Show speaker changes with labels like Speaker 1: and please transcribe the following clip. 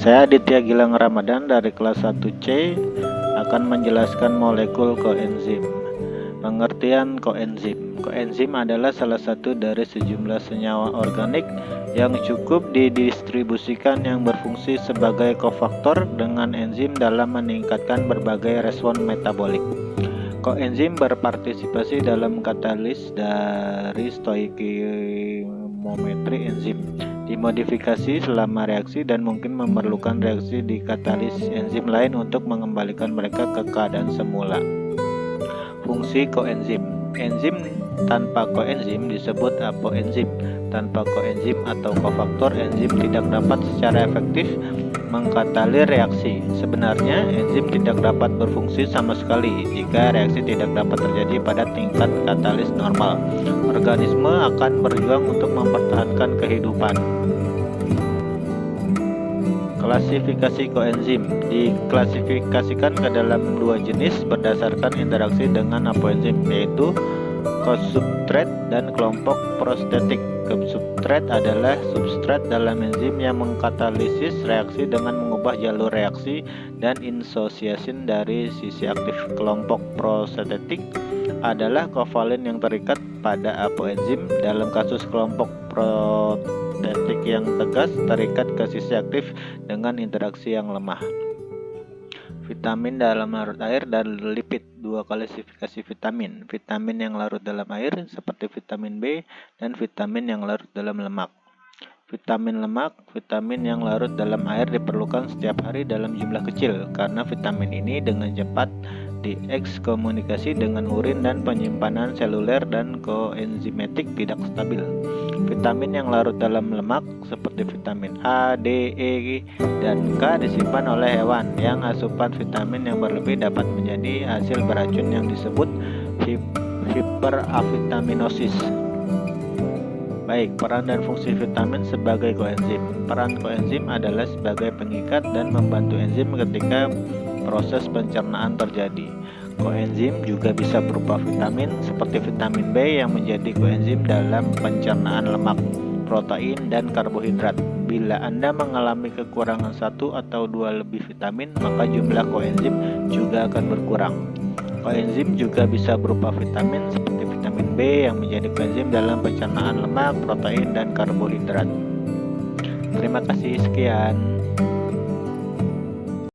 Speaker 1: Saya Aditya Gilang Ramadan dari kelas 1C akan menjelaskan molekul koenzim. Pengertian koenzim. Koenzim adalah salah satu dari sejumlah senyawa organik yang cukup didistribusikan yang berfungsi sebagai kofaktor dengan enzim dalam meningkatkan berbagai respon metabolik. Koenzim berpartisipasi dalam katalis dari stoikiometri enzim, dimodifikasi selama reaksi dan mungkin memerlukan reaksi di katalis enzim lain untuk mengembalikan mereka ke keadaan semula. Fungsi koenzim. Enzim tanpa koenzim disebut apoenzim. Tanpa koenzim atau kofaktor, enzim tidak dapat secara efektif mengkatalir reaksi. Sebenarnya, enzim tidak dapat berfungsi sama sekali jika reaksi tidak dapat terjadi pada tingkat katalis normal. Organisme akan berjuang untuk mempertahankan kehidupan. Klasifikasi koenzim diklasifikasikan ke dalam dua jenis berdasarkan interaksi dengan apoenzim, yaitu kosubstrat dan kelompok prostetik. Kosubstrat adalah substrat dalam enzim yang mengkatalisis reaksi dengan mengubah jalur reaksi dan insosiation dari sisi aktif. Kelompok prostetik adalah kovalen yang terikat pada apoenzim. Dalam kasus kelompok prostetik yang tegas terikat ke sisi aktif dengan interaksi yang lemah. Vitamin dalam larut air dan lipid. Dua klasifikasi vitamin. Vitamin yang larut dalam air seperti vitamin B dan vitamin yang larut dalam lemak. Vitamin lemak, vitamin yang larut dalam air diperlukan setiap hari dalam jumlah kecil karena vitamin ini dengan cepat diekskomunikasi dengan urin dan penyimpanan seluler dan koenzimatik tidak stabil. Vitamin yang larut dalam lemak seperti vitamin A, D, E, dan K disimpan oleh hewan yang asupan vitamin yang berlebih dapat menjadi hasil beracun yang disebut hiperavitaminosis. Baik, peran dan fungsi vitamin sebagai koenzim. Peran koenzim adalah sebagai pengikat dan membantu enzim ketika proses pencernaan terjadi. Koenzim juga bisa berupa vitamin seperti vitamin B yang menjadi koenzim dalam pencernaan lemak, protein, dan karbohidrat. Bila Anda mengalami kekurangan satu atau dua lebih vitamin, maka jumlah koenzim juga akan berkurang. Koenzim juga bisa berupa vitamin seperti vitamin B yang menjadi koenzim dalam pencernaan lemak, protein, dan karbohidrat. Terima kasih, sekian.